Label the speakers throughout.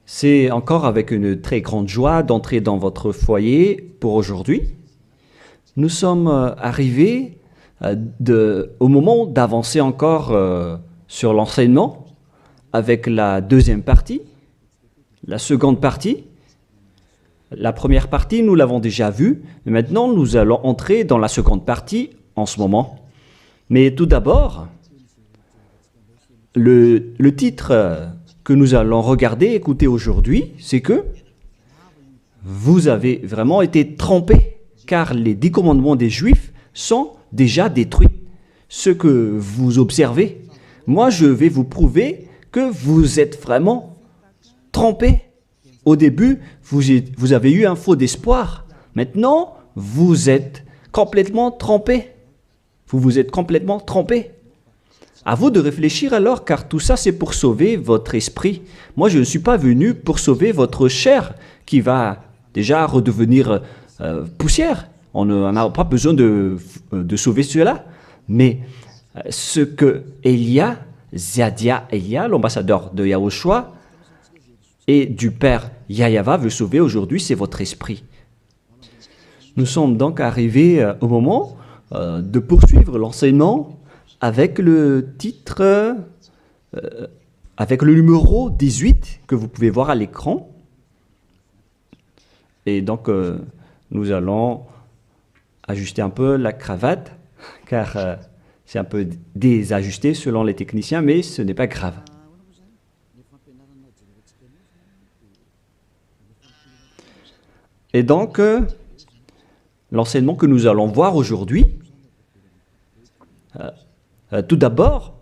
Speaker 1: C'est encore avec une très grande joie d'entrer dans votre foyer pour aujourd'hui. Nous sommes arrivés au moment d'avancer encore sur l'enseignement avec la deuxième partie, la seconde partie. La première partie, nous l'avons déjà vue. Maintenant, nous allons entrer dans la seconde partie en ce moment. Mais tout d'abord, le titre que nous allons regarder, écouter aujourd'hui, c'est que vous avez vraiment été trompés, car les 10 commandements des Juifs sont déjà détruits. Ce que vous observez, moi je vais vous prouver que vous êtes vraiment trompés. Au début, vous avez eu un faux d'espoir. Maintenant, vous êtes complètement trompés. Vous vous êtes complètement trompés. À vous de réfléchir alors, car tout ça c'est pour sauver votre esprit. Moi je ne suis pas venu pour sauver votre chair qui va déjà redevenir poussière. On n'a pas besoin de sauver cela. Mais ce que Zadia Elia, l'ambassadeur de Yahushua et du Père Yahyawa veut sauver aujourd'hui, c'est votre esprit. Nous sommes donc arrivés au moment de poursuivre l'enseignement avec le titre, avec le numéro 18 que vous pouvez voir à l'écran. Et donc, nous allons ajuster un peu la cravate, car c'est un peu désajusté selon les techniciens, mais ce n'est pas grave. Et donc, l'enseignement que nous allons voir aujourd'hui, tout d'abord,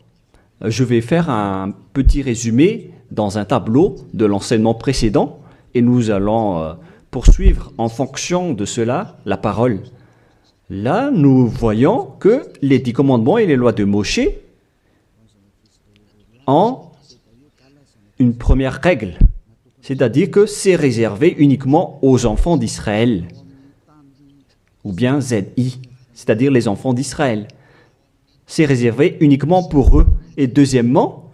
Speaker 1: je vais faire un petit résumé dans un tableau de l'enseignement précédent et nous allons poursuivre en fonction de cela la parole. Là, nous voyons que les 10 commandements et les lois de Moshe ont une première règle, c'est-à-dire que c'est réservé uniquement aux enfants d'Israël, ou bien ZI, c'est-à-dire les enfants d'Israël. C'est réservé uniquement pour eux. Et deuxièmement,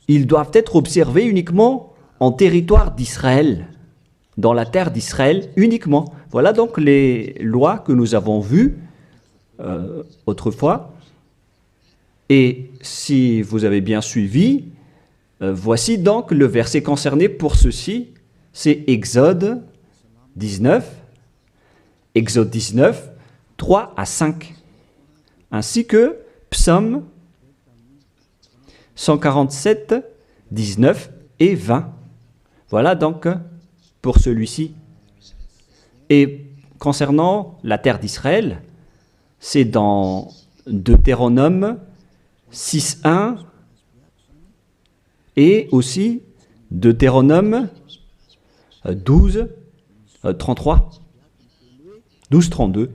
Speaker 1: ils doivent être observés uniquement en territoire d'Israël, dans la terre d'Israël uniquement. Voilà donc les lois que nous avons vues autrefois. Et si vous avez bien suivi, voici donc le verset concerné pour ceci, c'est Exode 19, 3 à 5. Ainsi que Psaume 147, 19 et 20. Voilà donc pour celui-ci. Et concernant la terre d'Israël, c'est dans Deutéronome 6.1 et aussi Deutéronome 12.33, 12.32.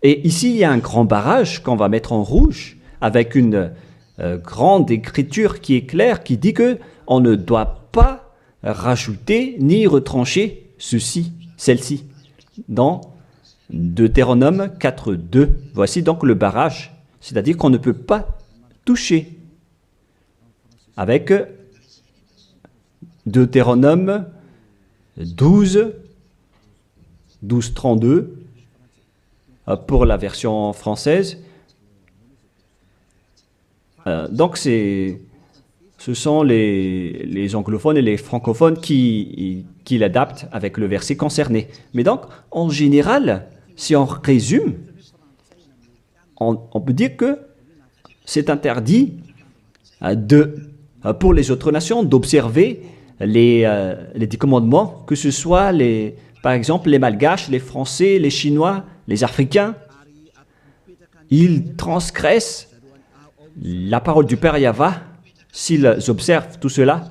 Speaker 1: Et ici, il y a un grand barrage qu'on va mettre en rouge avec une grande écriture qui est claire, qui dit qu'on ne doit pas rajouter ni retrancher celle-ci, dans Deutéronome 4.2. Voici donc le barrage, c'est-à-dire qu'on ne peut pas toucher. Avec Deutéronome 12.32, pour la version française. Donc, ce sont les anglophones et les francophones qui l'adaptent avec le verset concerné. Mais donc, en général, si on résume, on peut dire que c'est interdit pour les autres nations d'observer les 10 commandements, que ce soit, par exemple, les Malgaches, les Français, les Chinois, les Africains. Ils transgressent la parole du Père Yahyawa s'ils observent tout cela,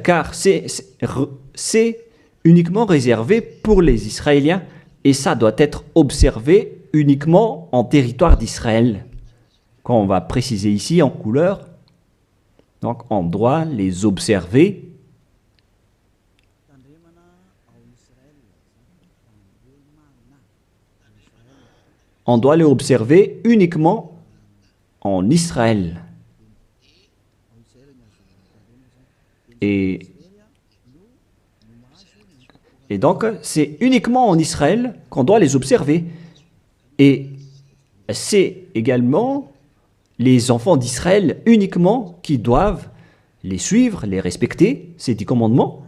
Speaker 1: car c'est uniquement réservé pour les Israéliens et ça doit être observé uniquement en territoire d'Israël. Quand on va préciser ici en couleur, donc on doit les observer uniquement en Israël. Et, et donc, c'est uniquement en Israël qu'on doit les observer. Et c'est également les enfants d'Israël uniquement qui doivent les suivre, les respecter, ces 10 commandements.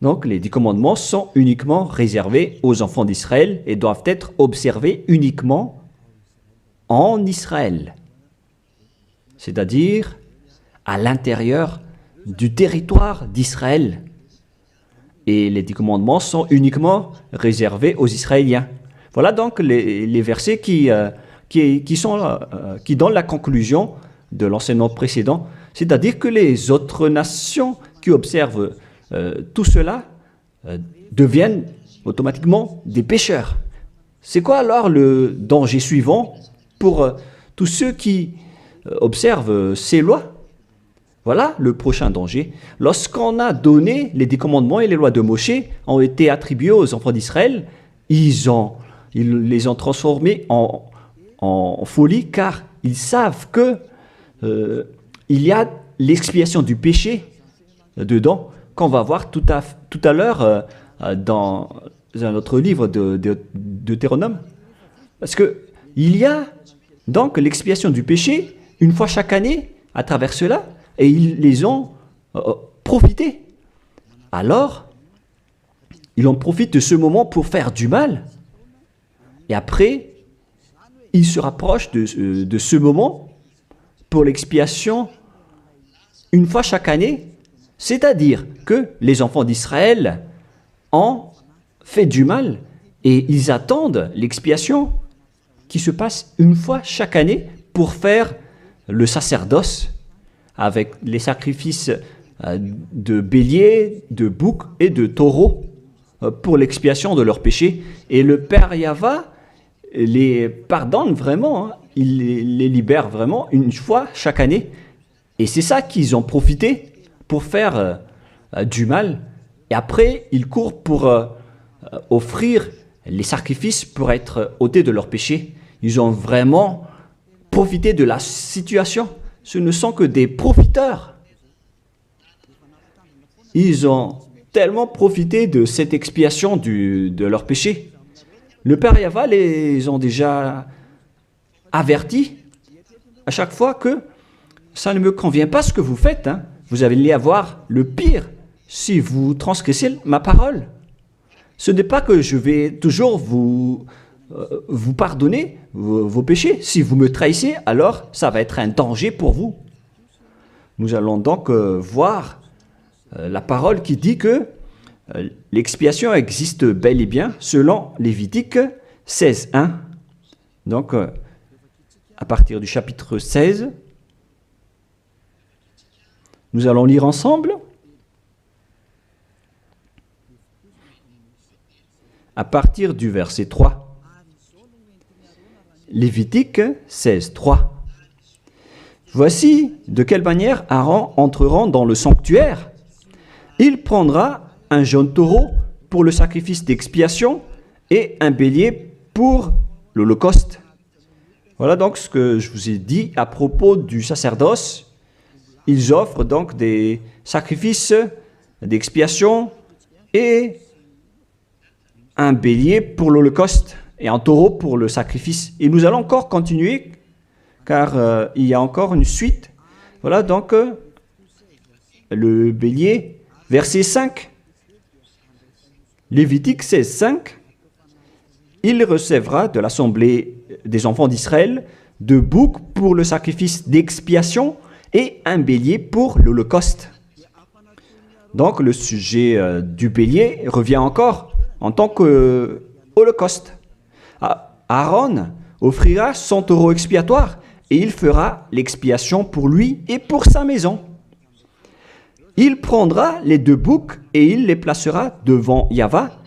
Speaker 1: Donc, les 10 commandements sont uniquement réservés aux enfants d'Israël et doivent être observés uniquement en Israël, c'est-à-dire à l'intérieur du territoire d'Israël. Et les 10 commandements sont uniquement réservés aux Israéliens. Voilà donc les versets qui donnent la conclusion de l'enseignement précédent, c'est-à-dire que les autres nations qui observent tout cela deviennent automatiquement des pécheurs. C'est quoi alors le danger suivant pour tous ceux qui observent ces lois? Voilà le prochain danger. Lorsqu'on a donné les 10 commandements et les lois de Moshe ont été attribués aux enfants d'Israël, ils les ont transformés en folie car ils savent que il y a l'expiation du péché dedans qu'on va voir tout à l'heure dans un autre livre de Deutéronome. Parce que il y a donc l'expiation du péché une fois chaque année à travers cela et ils les ont profité. Alors, ils en profitent de ce moment pour faire du mal. Et après, ils se rapprochent de ce moment pour l'expiation une fois chaque année. C'est-à-dire que les enfants d'Israël ont fait du mal et ils attendent l'expiation qui se passe une fois chaque année pour faire le sacerdoce avec les sacrifices de béliers, de boucs et de taureaux pour l'expiation de leurs péchés. Et le Père Yahva les pardonne vraiment, hein. Il les libère vraiment une fois chaque année. Et c'est ça qu'ils ont profité pour faire du mal. Et après, ils courent pour offrir les sacrifices pour être ôtés de leurs péchés. Ils ont vraiment profité de la situation. Ce ne sont que des profiteurs. Ils ont tellement profité de cette expiation de leurs péchés. Le Père Yahva les ont déjà avertis à chaque fois que ça ne me convient pas ce que vous faites, hein. Vous allez avoir le pire si vous transgressez ma parole. Ce n'est pas que je vais toujours vous pardonner vos péchés. Si vous me trahissez, alors ça va être un danger pour vous. Nous allons donc voir la parole qui dit que l'expiation existe bel et bien selon Lévitique 16.1. Donc, à partir du chapitre 16, nous allons lire ensemble. À partir du verset 3. Lévitique 16.3. Voici de quelle manière Aaron entrera dans le sanctuaire. Il prendra un jeune taureau pour le sacrifice d'expiation et un bélier pour l'holocauste. Voilà donc ce que je vous ai dit à propos du sacerdoce. Ils offrent donc des sacrifices d'expiation et un bélier pour l'holocauste et un taureau pour le sacrifice. Et nous allons encore continuer car il y a encore une suite. Voilà donc le bélier, verset 5. Lévitique 16.5. Il recevra de l'assemblée des enfants d'Israël 2 boucs pour le sacrifice d'expiation et un bélier pour l'holocauste. Donc le sujet du bélier revient encore en tant qu'holocauste. Aaron offrira son taureau expiatoire et il fera l'expiation pour lui et pour sa maison. Il prendra les 2 boucs et il les placera devant Yahva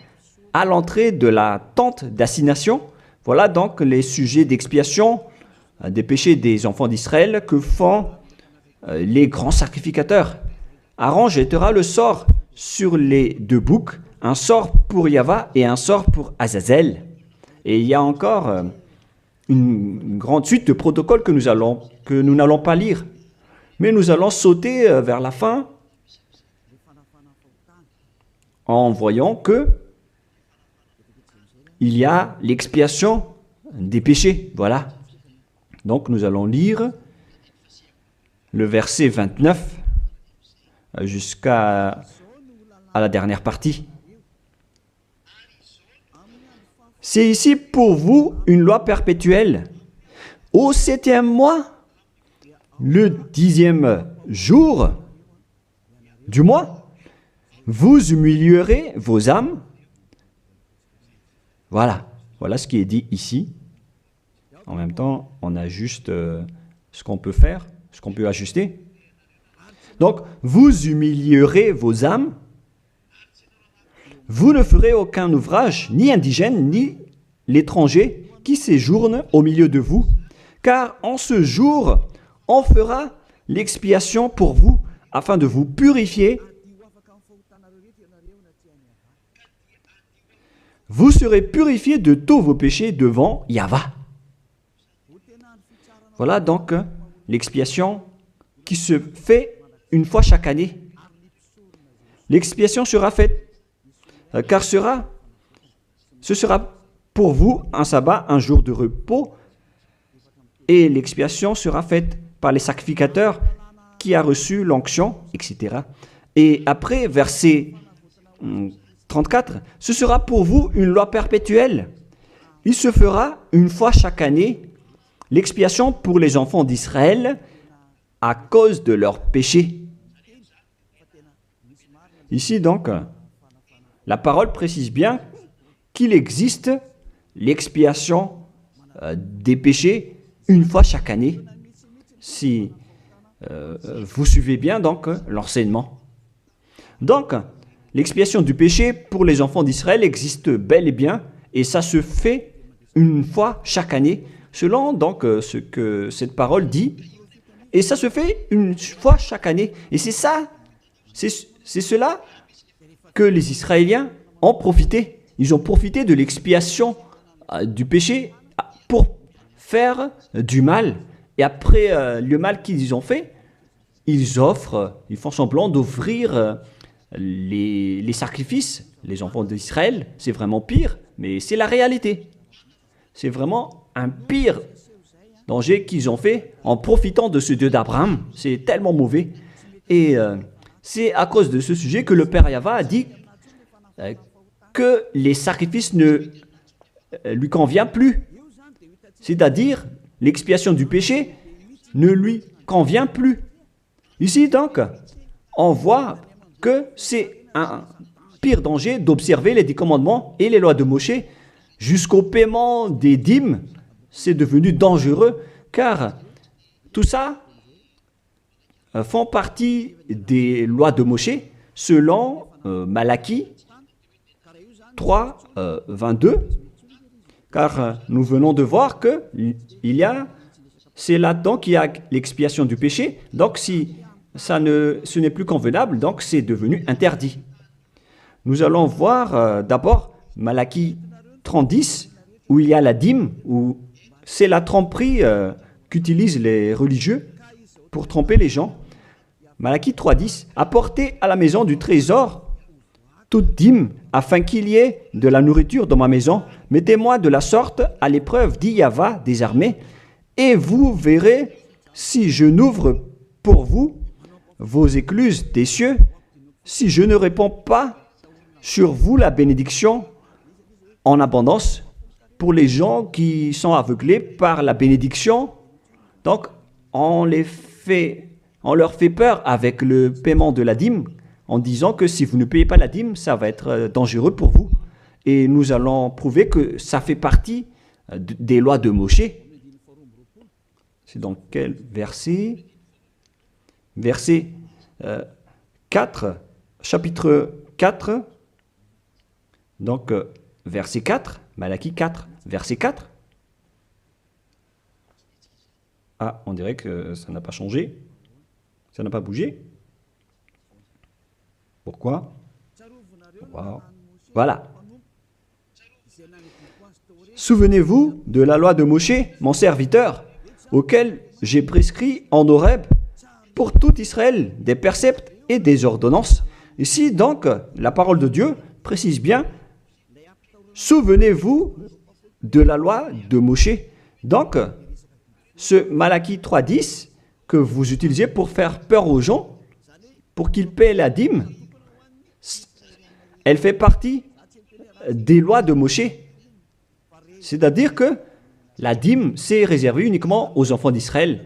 Speaker 1: à l'entrée de la tente d'assignation. Voilà donc les sujets d'expiation des péchés des enfants d'Israël que font les grands sacrificateurs. Aaron jettera le sort sur les 2 boucs, un sort pour Yahva et un sort pour Azazel. Et il y a encore une grande suite de protocoles que nous n'allons pas lire. Mais nous allons sauter vers la fin en voyant que il y a l'expiation des péchés. Voilà. Donc nous allons lire le verset 29 jusqu'à la dernière partie. C'est ici pour vous une loi perpétuelle. Au 7e mois, le 10e jour du mois, vous humilierez vos âmes. Voilà, voilà ce qui est dit ici. En même temps, on ajuste ce qu'on peut faire, ce qu'on peut ajuster. Donc, vous humilierez vos âmes. Vous ne ferez aucun ouvrage, ni indigène, ni l'étranger qui séjourne au milieu de vous, car en ce jour, on fera l'expiation pour vous, afin de vous purifier. Vous serez purifiés de tous vos péchés devant Yahva. Voilà donc l'expiation qui se fait une fois chaque année. L'expiation sera faite, car ce sera pour vous un sabbat, un jour de repos, et l'expiation sera faite par les sacrificateurs qui a reçu l'onction, etc. Et après, verset 34, ce sera pour vous une loi perpétuelle. Il se fera une fois chaque année l'expiation pour les enfants d'Israël à cause de leurs péchés. Ici donc, la parole précise bien qu'il existe l'expiation des péchés une fois chaque année, si vous suivez bien donc l'enseignement. Donc, l'expiation du péché pour les enfants d'Israël existe bel et bien, et ça se fait une fois chaque année, selon donc ce que cette parole dit, et ça se fait une fois chaque année. Et c'est ça, c'est cela que les Israéliens ont profité. Ils ont profité de l'expiation du péché pour faire du mal. Et après le mal qu'ils ont fait, ils font semblant d'offrir les sacrifices. Les enfants d'Israël, c'est vraiment pire, mais c'est la réalité. C'est vraiment un pire danger qu'ils ont fait en profitant de ce Dieu d'Abraham. C'est tellement mauvais. Et c'est à cause de ce sujet que le Père Yahva a dit que les sacrifices ne lui conviennent plus. C'est-à-dire, l'expiation du péché ne lui convient plus. Ici, donc, on voit que c'est un pire danger d'observer les 10 commandements et les lois de Moshe jusqu'au paiement des dîmes. C'est devenu dangereux car tout ça font partie des lois de Moshe selon Malachie 3, 22. Car nous venons de voir que c'est là-dedans qu'il y a l'expiation du péché. Donc si ce n'est plus convenable, donc c'est devenu interdit. Nous allons voir d'abord Malachie 30:10, où il y a la dîme, où c'est la tromperie qu'utilisent les religieux pour tromper les gens. Malachie 3:10, apportez à la maison du trésor toute dîme, afin qu'il y ait de la nourriture dans ma maison. Mettez-moi de la sorte à l'épreuve, dit Yahva des armées, et vous verrez si je n'ouvre pour vous vos écluses des cieux, si je ne répands pas sur vous la bénédiction en abondance. Pour les gens qui sont aveuglés par la bénédiction, donc on leur fait peur avec le paiement de la dîme, en disant que si vous ne payez pas la dîme, ça va être dangereux pour vous. Et nous allons prouver que ça fait partie des lois de Moshe. C'est dans quel verset? Verset 4, chapitre 4. Donc, verset 4, Malachie 4, verset 4. Ah, on dirait que ça n'a pas changé. Ça n'a pas bougé. Pourquoi? Wow. Voilà. Souvenez-vous de la loi de Moshe, mon serviteur, auquel j'ai prescrit en Horeb pour tout Israël, des préceptes et des ordonnances. Ici, donc, la parole de Dieu précise bien, souvenez-vous de la loi de Moshe. Donc, ce Malachie 3.10 que vous utilisez pour faire peur aux gens, pour qu'ils paient la dîme, elle fait partie des lois de Moshe. C'est-à-dire que la dîme, c'est réservé uniquement aux enfants d'Israël.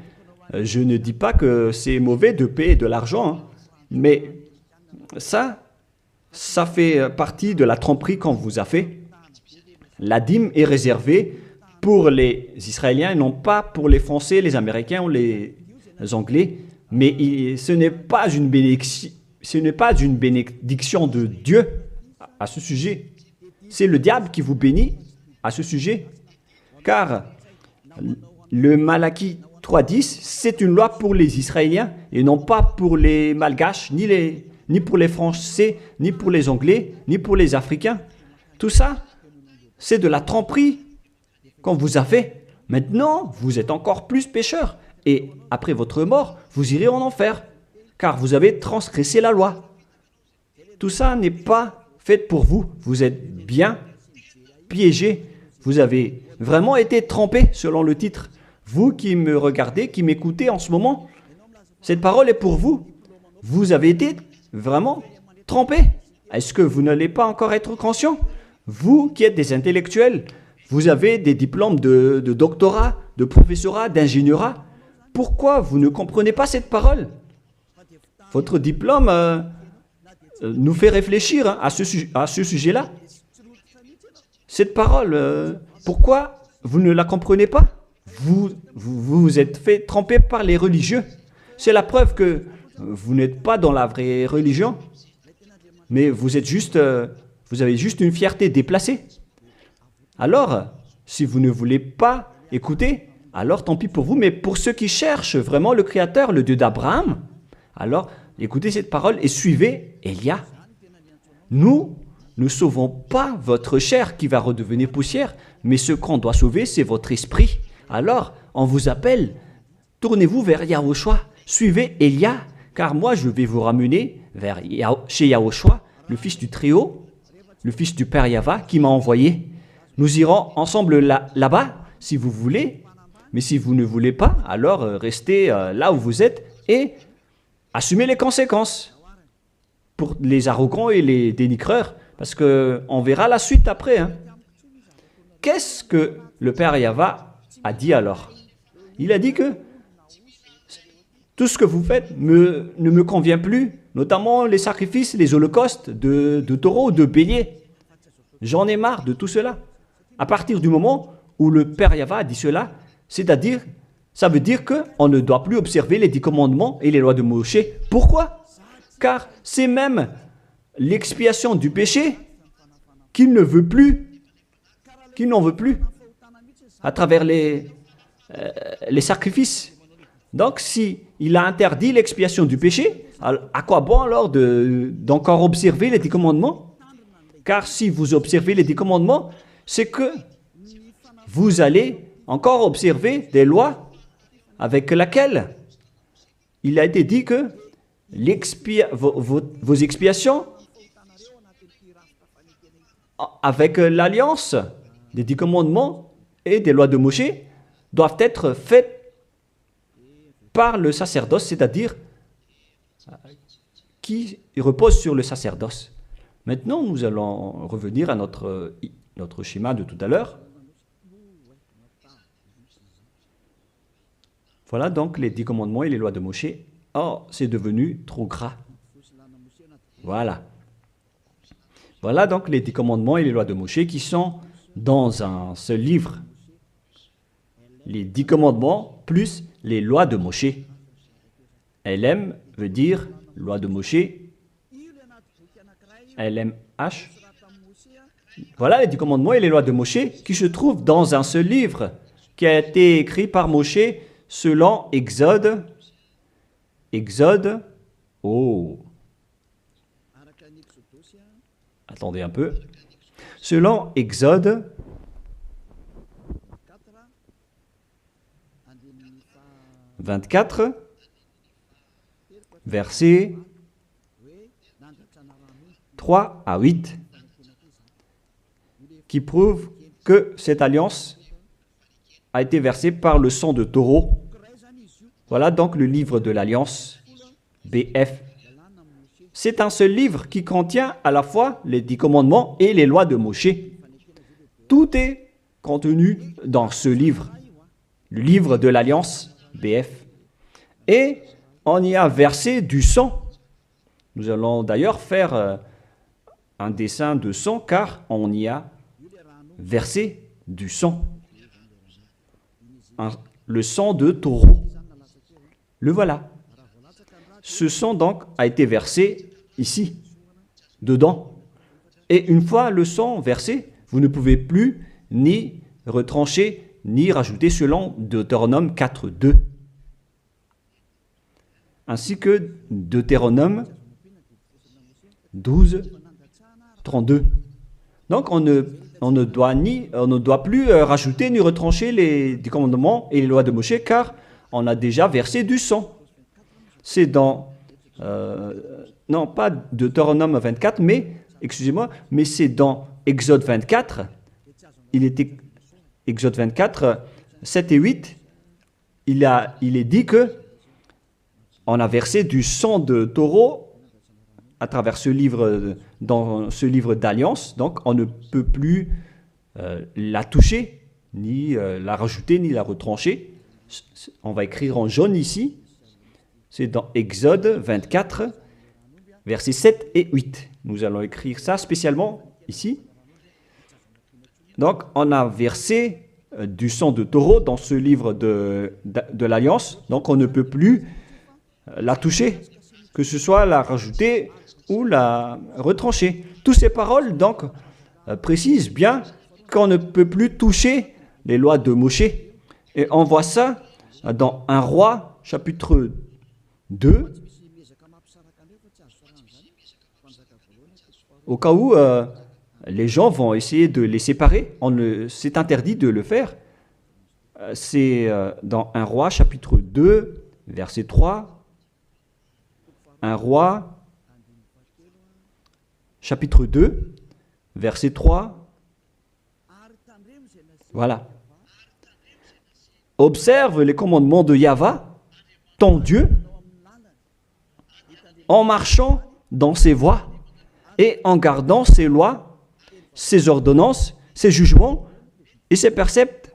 Speaker 1: Je ne dis pas que c'est mauvais de payer de l'argent, hein, mais ça fait partie de la tromperie qu'on vous a fait. La dîme est réservée pour les Israéliens et non pas pour les Français, les Américains ou les Anglais. Mais ce n'est pas une bénédiction de Dieu à ce sujet. C'est le diable qui vous bénit à ce sujet. Car le Malachie 3.10, c'est une loi pour les Israéliens et non pas pour les Malgaches, ni pour les Français, ni pour les Anglais, ni pour les Africains. Tout ça, c'est de la tromperie qu'on vous a fait. Maintenant, vous êtes encore plus pécheurs. Et après votre mort, vous irez en enfer, car vous avez transgressé la loi. Tout ça n'est pas fait pour vous. Vous êtes bien piégés. Vous avez vraiment été trompés, selon le titre. Vous qui me regardez, qui m'écoutez en ce moment, cette parole est pour vous. Vous avez été vraiment trompés. Est-ce que vous n'allez pas encore être conscient? Vous qui êtes des intellectuels, vous avez des diplômes de doctorat, de professorat, d'ingénierat. Pourquoi vous ne comprenez pas cette parole? Votre diplôme nous fait réfléchir à ce sujet-là. Cette parole, pourquoi vous ne la comprenez pas? Vous êtes fait tromper par les religieux. C'est la preuve que vous n'êtes pas dans la vraie religion, mais vous avez juste une fierté déplacée. Alors, si vous ne voulez pas écouter, alors tant pis pour vous, mais pour ceux qui cherchent vraiment le Créateur, le Dieu d'Abraham, alors écoutez cette parole et suivez Élia. Nous ne sauvons pas votre chair qui va redevenir poussière, mais ce qu'on doit sauver, c'est votre esprit. Alors, on vous appelle, tournez-vous vers Yahushua, suivez Élia, car moi je vais vous ramener chez Yahushua, le fils du Très-Haut, le fils du Père Yahva qui m'a envoyé. Nous irons ensemble là-bas, si vous voulez, mais si vous ne voulez pas, alors restez là où vous êtes et assumez les conséquences pour les arrogants et les dénigreurs, parce qu'on verra la suite après. Hein. Qu'est-ce que le Père Yahva a dit alors? Il a dit que tout ce que vous faites ne me convient plus, notamment les sacrifices, les holocaustes de taureaux, de béliers. J'en ai marre de tout cela. À partir du moment où le Père Yahva a dit cela, c'est-à-dire, ça veut dire qu'on ne doit plus observer les 10 commandements et les lois de Moshe. Pourquoi? Car c'est même l'expiation du péché qu'il ne veut plus, qu'il n'en veut plus, à travers les sacrifices. Donc, si il a interdit l'expiation du péché, à quoi bon alors d'encore observer les 10 commandements? Car si vous observez les 10 commandements, c'est que vous allez encore observer des lois avec lesquelles il a été dit que vos expiations avec l'alliance des 10 commandements et des lois de Moshe doivent être faites par le sacerdoce, c'est-à-dire qui repose sur le sacerdoce. Maintenant, nous allons revenir à notre schéma de tout à l'heure. Voilà donc les 10 commandements et les lois de Moshe. Oh, c'est devenu trop gras. Voilà. Voilà donc les 10 commandements et les lois de Moshe qui sont dans un seul livre. Les 10 commandements plus les lois de Moshe. LM veut dire loi de Moshe. LMH. Voilà les 10 commandements et les lois de Moshe qui se trouvent dans un seul livre qui a été écrit par Moshe selon Exode. Exode. Oh. Attendez un peu. Selon Exode 24, versets 3 à 8, qui prouvent que cette alliance a été versée par le sang de taureau. Voilà donc le livre de l'Alliance, BF. C'est un seul livre qui contient à la fois les 10 commandements et les lois de Moshe. Tout est contenu dans ce livre, le livre de l'Alliance, BF. Et on y a versé du sang. Nous allons d'ailleurs faire un dessin de sang car on y a versé du sang. Le sang de taureau. Le voilà. Ce sang donc a été versé ici, dedans. Et une fois le sang versé, vous ne pouvez plus ni retrancher, ni rajouter selon Deutéronome 4.2. Ainsi que Deutéronome 12.32. Donc on ne doit plus rajouter ni retrancher les commandements et les lois de Moshe car on a déjà versé du sang. C'est dans, non pas Deutéronome 24, mais, excusez-moi, mais c'est dans Exode 24. Il était Exode 24, 7 et 8. Il est dit que on a versé du sang de taureau à travers ce livre, dans ce livre d'alliance. Donc, on ne peut plus la toucher, ni la rajouter, ni la retrancher. On va écrire en jaune ici. C'est dans Exode 24, versets 7 et 8. Nous allons écrire ça spécialement ici. Donc, on a versé du sang de taureau dans ce livre de l'Alliance. Donc, on ne peut plus la toucher, que ce soit la rajouter ou la retrancher. Toutes ces paroles, donc, précisent bien qu'on ne peut plus toucher les lois de Moshe. Et on voit ça dans 1 Roi, chapitre 2, au cas où les gens vont essayer de les séparer. C'est interdit de le faire. C'est dans 1 Roi, chapitre 2, verset 3. 1 Roi, chapitre 2, verset 3. Voilà. Observe les commandements de Yahvé, ton Dieu, en marchant dans ses voies et en gardant ses lois, ses ordonnances, ses jugements et ses préceptes.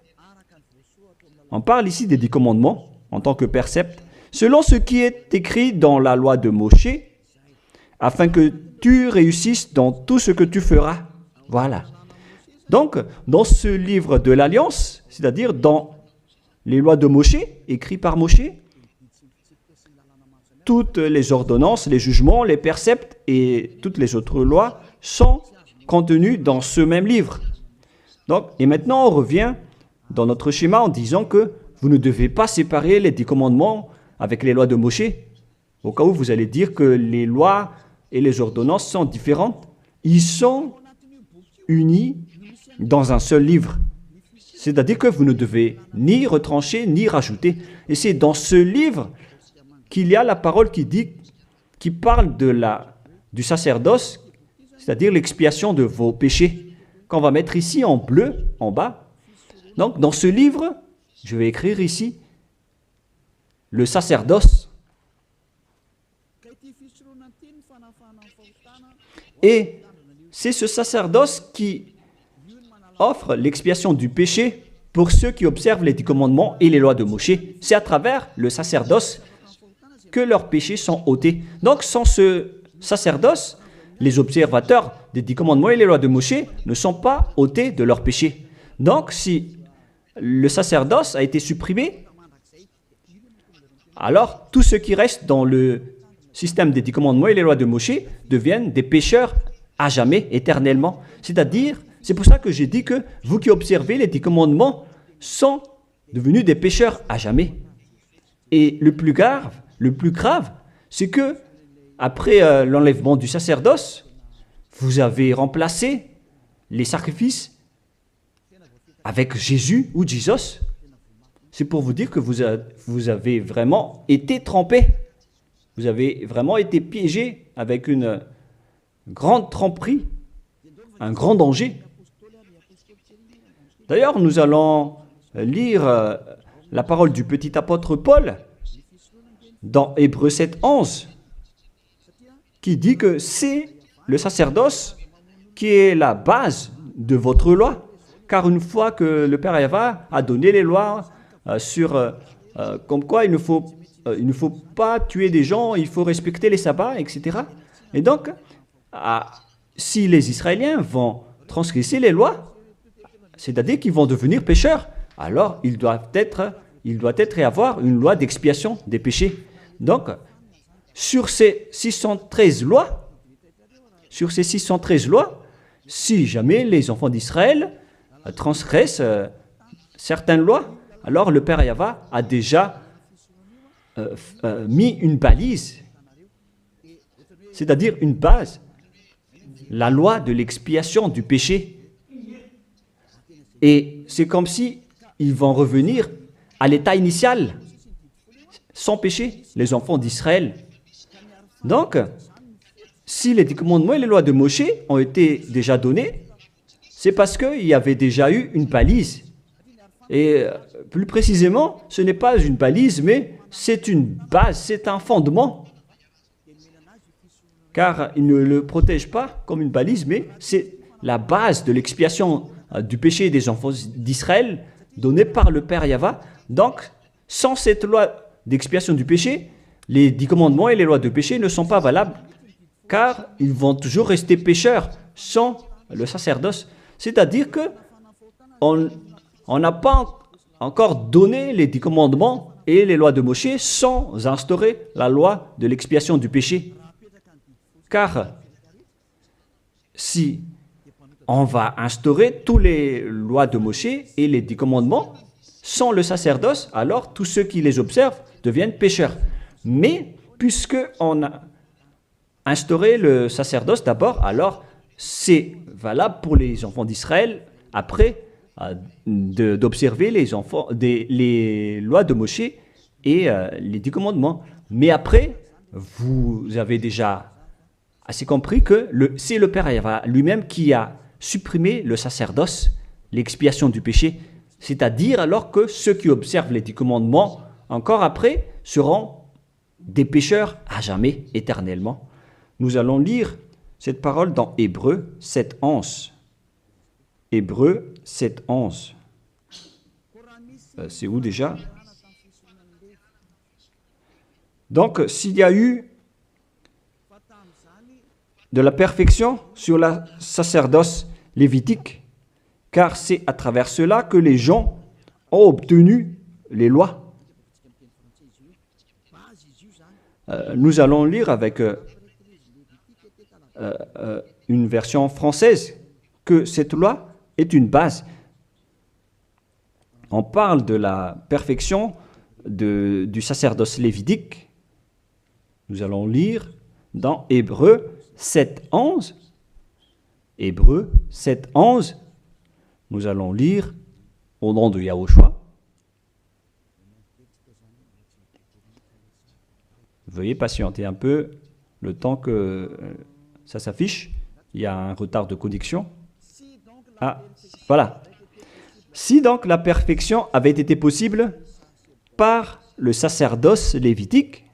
Speaker 1: On parle ici des 10 commandements en tant que préceptes, selon ce qui est écrit dans la loi de Moshe, afin que tu réussisses dans tout ce que tu feras. Voilà. Donc, dans ce livre de l'Alliance, c'est-à-dire dans les lois de Moshe, écrites par Moshe, toutes les ordonnances, les jugements, les préceptes et toutes les autres lois sont contenues dans ce même livre. Donc, et maintenant, on revient dans notre schéma en disant que vous ne devez pas séparer les 10 commandements avec les lois de Moshe. Au cas où vous allez dire que les lois et les ordonnances sont différentes, ils sont unis dans un seul livre. C'est-à-dire que vous ne devez ni retrancher ni rajouter. Et c'est dans ce livre qu'il y a la parole qui parle du sacerdoce, c'est-à-dire l'expiation de vos péchés, qu'on va mettre ici en bleu, en bas. Donc, dans ce livre, je vais écrire ici le sacerdoce. Et c'est ce sacerdoce qui offre l'expiation du péché pour ceux qui observent les 10 commandements et les lois de Moshe. C'est à travers le sacerdoce que leurs péchés sont ôtés. Donc, sans ce sacerdoce, les observateurs des 10 commandements et les lois de Moshe ne sont pas ôtés de leurs péchés. Donc, si le sacerdoce a été supprimé, alors tout ce qui reste dans le système des 10 commandements et les lois de Moshe deviennent des pécheurs à jamais, éternellement. C'est-à-dire, c'est pour ça que j'ai dit que vous qui observez les 10 commandements sont devenus des pécheurs à jamais. Et le plus grave, c'est que après l'enlèvement du sacerdoce, vous avez remplacé les sacrifices avec Jésus ou Jesus. C'est pour vous dire que vous avez vraiment été trempés. Vous avez vraiment été piégés avec une grande tromperie, un grand danger. D'ailleurs, nous allons lire la parole du petit apôtre Paul dans Hébreux 7, 11, qui dit que c'est le sacerdoce qui est la base de votre loi. Car une fois que le Père Yahva a donné les lois comme quoi il ne faut pas tuer des gens, il faut respecter les sabbats, etc. Et donc, si les Israéliens vont transgresser les lois, c'est-à-dire qu'ils vont devenir pécheurs, alors il doit être et avoir une loi d'expiation des péchés. Donc, sur ces 613 lois, si jamais les enfants d'Israël transgressent certaines lois, alors le Père Yahva a déjà mis une balise, c'est-à-dire une base, la loi de l'expiation du péché. Et c'est comme si ils vont revenir à l'état initial, sans péché, les enfants d'Israël. Donc, si les 10 commandements et les lois de Moshe ont été déjà donnés, c'est parce qu'il y avait déjà eu une balise. Et plus précisément, ce n'est pas une balise, mais c'est une base, c'est un fondement. Car il ne le protège pas comme une balise, mais c'est la base de l'expiation du péché des enfants d'Israël donnée par le Père Yahva. Donc, sans cette loi d'expiation du péché, les 10 commandements et les lois de péché ne sont pas valables, car ils vont toujours rester pécheurs sans le sacerdoce. C'est-à-dire que on n'a pas encore donné les 10 commandements et les lois de Moshe sans instaurer la loi de l'expiation du péché. Car si on va instaurer toutes les lois de Moshe et les 10 commandements sans le sacerdoce, alors tous ceux qui les observent deviennent pécheurs. Mais puisque on a instauré le sacerdoce d'abord, alors c'est valable pour les enfants d'Israël après d'observer les lois de Moshe et les 10 commandements. Mais après, vous avez déjà assez compris que c'est le Père Yahva lui-même qui a supprimé le sacerdoce, l'expiation du péché. C'est-à-dire alors que ceux qui observent les 10 commandements, encore après, seront des pécheurs à jamais, éternellement. Nous allons lire cette parole dans Hébreux 7, 11. Hébreux 7, 11. C'est où déjà? Donc, s'il y a eu de la perfection sur la sacerdoce lévitique, car c'est à travers cela que les gens ont obtenu les lois. Nous allons lire avec une version française que cette loi est une base. On parle de la perfection du sacerdoce lévitique. Nous allons lire dans Hébreux 7, 11. Hébreux 7, 11. Nous allons lire au nom de Yahushua. Veuillez patienter un peu le temps que ça s'affiche. Il y a un retard de connexion. Ah, voilà. Si donc la perfection avait été possible par le sacerdoce lévitique,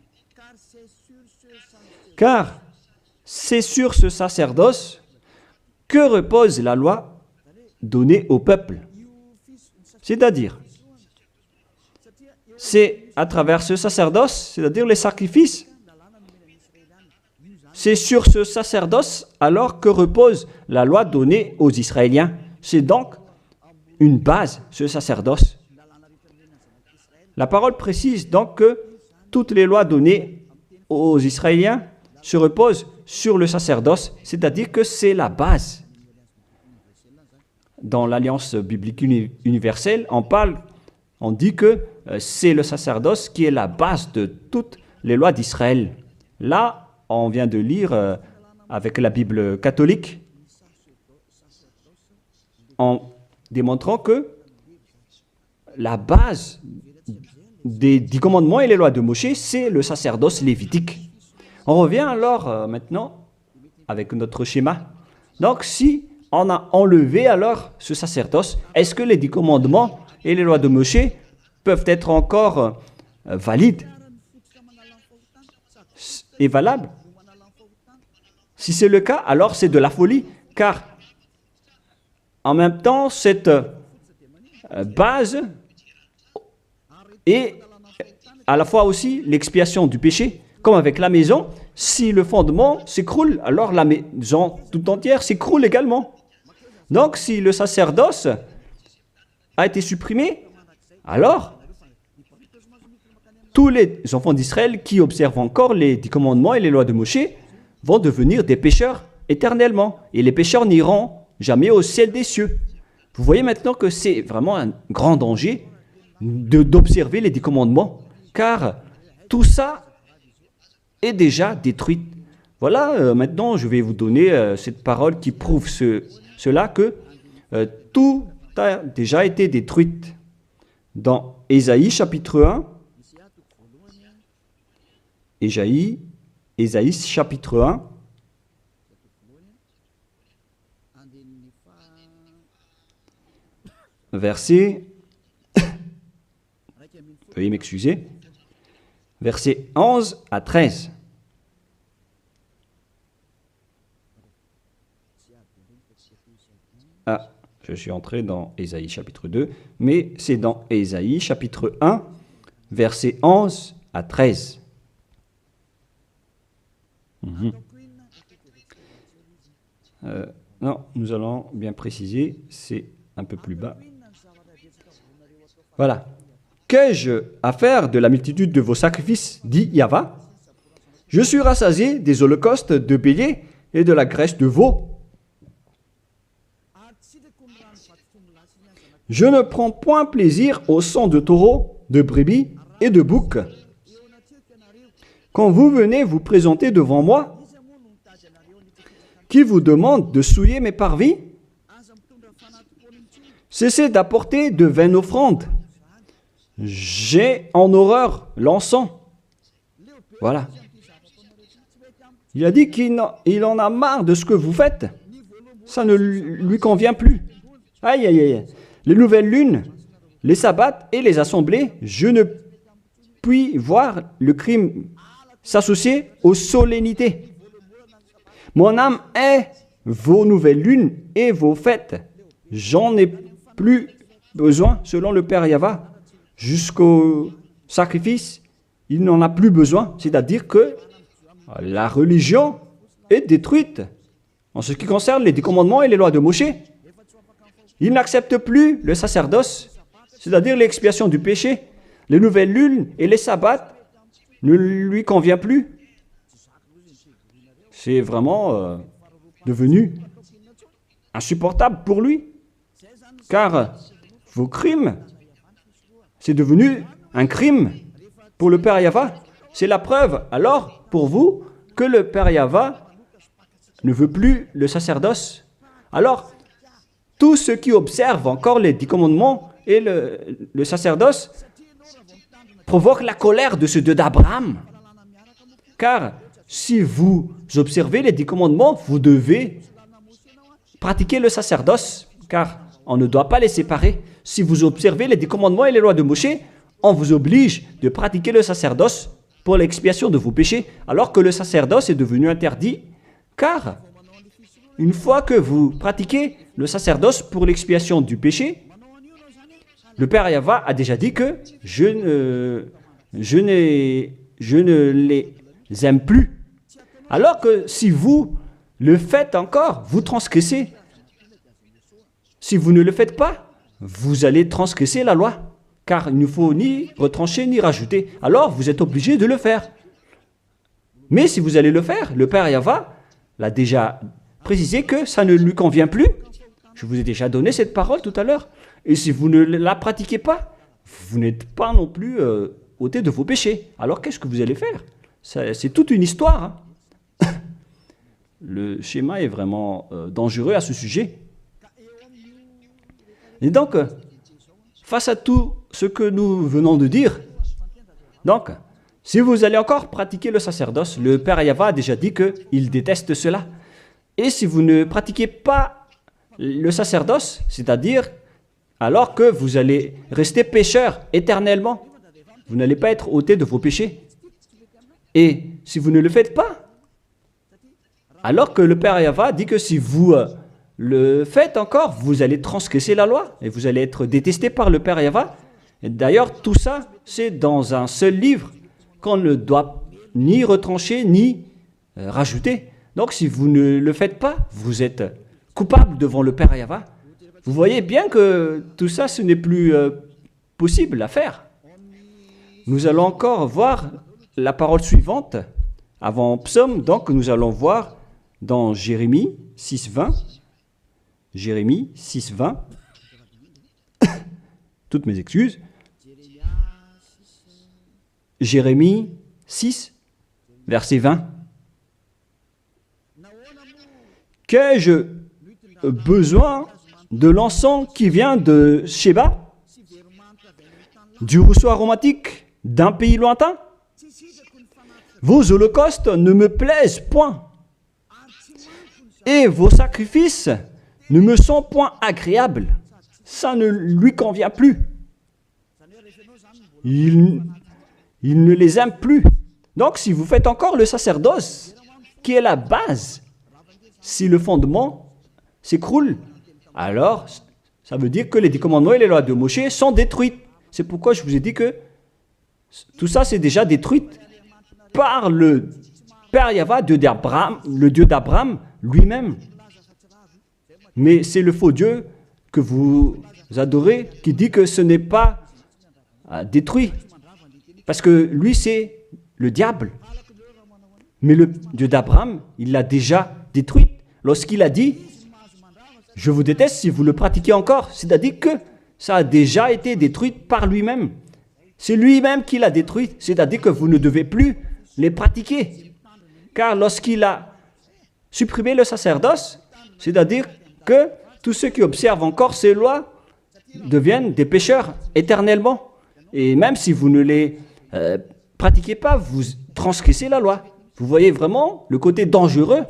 Speaker 1: car c'est sur ce sacerdoce que repose la loi donnée au peuple. C'est-à-dire, c'est à travers ce sacerdoce, c'est-à-dire les sacrifices, c'est sur ce sacerdoce alors que repose la loi donnée aux Israéliens. C'est donc une base, ce sacerdoce. La parole précise donc que toutes les lois données aux Israéliens se reposent sur le sacerdoce, c'est-à-dire que c'est la base. Dans l'Alliance biblique universelle, on dit que c'est le sacerdoce qui est la base de toutes les lois d'Israël. Là, on vient de lire avec la Bible catholique, en démontrant que la base des 10 commandements et les lois de Moshe, c'est le sacerdoce lévitique. On revient alors maintenant avec notre schéma. Donc, si on a enlevé alors ce sacerdoce, est-ce que les 10 commandements et les lois de Moshe peuvent être encore valides et valables? Si c'est le cas, alors c'est de la folie, car en même temps, cette base est à la fois aussi l'expiation du péché, comme avec la maison. Si le fondement s'écroule, alors la maison tout entière s'écroule également. Donc, si le sacerdoce a été supprimé, alors tous les enfants d'Israël qui observent encore les 10 commandements et les lois de Moshe vont devenir des pécheurs éternellement. Et les pécheurs n'iront jamais au ciel des cieux. Vous voyez maintenant que c'est vraiment un grand danger d'observer les 10 commandements, car tout ça est déjà détruit. Voilà, maintenant je vais vous donner cette parole qui prouve cela, que tout a déjà été détruit. Dans Ésaïe chapitre 1, Ésaïe chapitre 1, verset, veuillez m'excuser, verset 11 à 13. Ah, je suis entré dans Ésaïe chapitre 2, mais c'est dans Ésaïe chapitre 1, verset 11 à 13. Non, nous allons bien préciser, c'est un peu plus bas. Voilà. Qu'ai-je à faire de la multitude de vos sacrifices, dit Yahva? Je suis rassasié des holocaustes de béliers et de la graisse de veau. Je ne prends point plaisir au sang de taureau, de brebis et de bouc. Quand vous venez vous présenter devant moi, qui vous demande de souiller mes parvis, cessez d'apporter de vaines offrandes. J'ai en horreur l'encens. Voilà. Il a dit qu'il en a marre de ce que vous faites. Ça ne lui convient plus. Aïe, aïe, aïe. Les nouvelles lunes, les sabbats et les assemblées, je ne puis voir le crime s'associer aux solennités. Mon âme est vos nouvelles lunes et vos fêtes. J'en ai plus besoin, selon le Père Yahva. Jusqu'au sacrifice, il n'en a plus besoin. C'est-à-dire que la religion est détruite. En ce qui concerne les 10 commandements et les lois de Moshe, il n'accepte plus le sacerdoce, c'est-à-dire l'expiation du péché. Les nouvelles lunes et les sabbats ne lui conviennent plus. C'est vraiment devenu insupportable pour lui, car vos crimes, c'est devenu un crime pour le Père Yahva. C'est la preuve, alors, pour vous, que le Père Yahva ne veut plus le sacerdoce. Alors, tous ceux qui observent encore les 10 commandements et le sacerdoce provoquent la colère de ce Dieu d'Abraham. Car si vous observez les 10 commandements, vous devez pratiquer le sacerdoce, car on ne doit pas les séparer. Si vous observez les 10 commandements et les lois de Moshe, on vous oblige de pratiquer le sacerdoce pour l'expiation de vos péchés, alors que le sacerdoce est devenu interdit, car une fois que vous pratiquez le sacerdoce pour l'expiation du péché, le Père Yahva a déjà dit que je ne les aime plus. Alors que si vous le faites encore, vous transgressez. Si vous ne le faites pas, vous allez transgresser la loi. Car il ne faut ni retrancher ni rajouter. Alors vous êtes obligé de le faire. Mais si vous allez le faire, le Père Yahva l'a déjà précisé que ça ne lui convient plus. Je vous ai déjà donné cette parole tout à l'heure. Et si vous ne la pratiquez pas, vous n'êtes pas non plus ôté de vos péchés. Alors qu'est-ce que vous allez faire? C'est toute une histoire. Hein. Le schéma est vraiment dangereux à ce sujet. Et donc, face à tout ce que nous venons de dire, donc, Si vous allez encore pratiquer le sacerdoce, le Père Yahva a déjà dit qu'il déteste cela. Et si vous ne pratiquez pas le sacerdoce, c'est-à-dire alors que vous allez rester pécheur éternellement, vous n'allez pas être ôté de vos péchés. Et si vous ne le faites pas, alors que le Père Yahva dit que si vous le faites encore, vous allez transgresser la loi et vous allez être détesté par le Père Yahva. Et d'ailleurs, tout ça, c'est dans un seul livre qu'on ne doit ni retrancher ni rajouter. Donc, si vous ne le faites pas, vous êtes coupable devant le Père Yahva. Vous voyez bien que tout ça, ce n'est plus possible à faire. Nous allons encore voir la parole suivante avant Psaume. Donc, nous allons voir dans Jérémie 6.20. Jérémie 6.20. Toutes mes excuses. Jérémie 6, verset 20. Qu'ai-je besoin de l'encens qui vient de Sheba, du rousseau aromatique d'un pays lointain? Vos holocaustes ne me plaisent point, et vos sacrifices ne me sont point agréables. Ça ne lui convient plus. Il ne les aime plus. Donc, si vous faites encore le sacerdoce, qui est la base, si le fondement s'écroule, alors ça veut dire que les 10 commandements et les lois de Moshe sont détruites. C'est pourquoi je vous ai dit que tout ça, c'est déjà détruit par le Père Yahva, le Dieu d'Abraham lui-même. Mais c'est le faux Dieu que vous adorez qui dit que ce n'est pas détruit. Parce que lui, c'est le diable. Mais le Dieu d'Abraham, il l'a déjà détruit. Lorsqu'il a dit, je vous déteste si vous le pratiquez encore. C'est-à-dire que ça a déjà été détruit par lui-même. C'est lui-même qui l'a détruit. C'est-à-dire que vous ne devez plus les pratiquer. Car lorsqu'il a supprimé le sacerdoce, c'est-à-dire que tous ceux qui observent encore ces lois deviennent des pécheurs éternellement. Et même si vous ne les pratiquez pas, vous transgressez la loi. Vous voyez vraiment le côté dangereux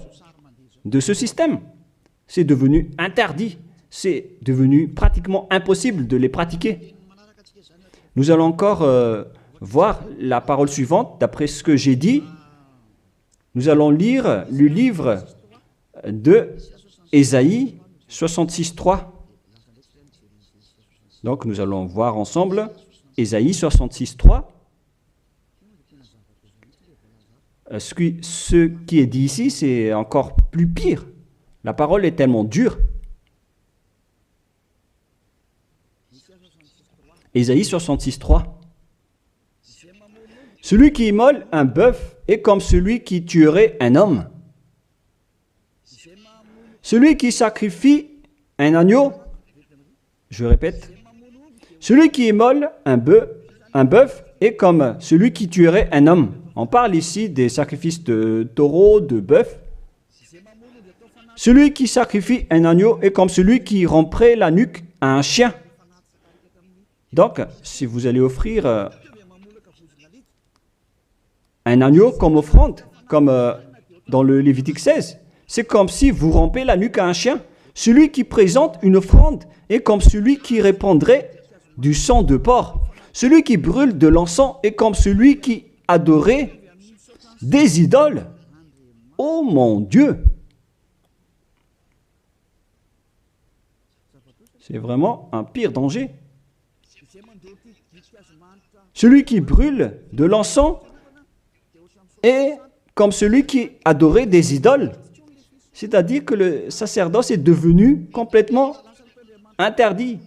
Speaker 1: de ce système. C'est devenu interdit. C'est devenu pratiquement impossible de les pratiquer. Nous allons encore voir la parole suivante. D'après ce que j'ai dit, nous allons lire le livre de Ésaïe 66.3. Donc nous allons voir ensemble Ésaïe 66.3. Ce qui est dit ici, c'est encore plus pire. La parole est tellement dure. Ésaïe 66.3. Celui qui immole un bœuf est comme celui qui tuerait un homme. Celui qui sacrifie un agneau, je répète, celui qui immole un bœuf est comme celui qui tuerait un homme. On parle ici des sacrifices de taureau, de bœuf. Celui qui sacrifie un agneau est comme celui qui romprait la nuque à un chien. Donc, si vous allez offrir un agneau comme offrande, comme dans le Lévitique 16, c'est comme si vous rompez la nuque à un chien. Celui qui présente une offrande est comme celui qui répandrait du sang de porc. Celui qui brûle de l'encens est comme celui qui adorait des idoles. Oh mon Dieu! C'est vraiment un pire danger. Celui qui brûle de l'encens est comme celui qui adorait des idoles. C'est-à-dire que le sacerdoce est devenu complètement interdit.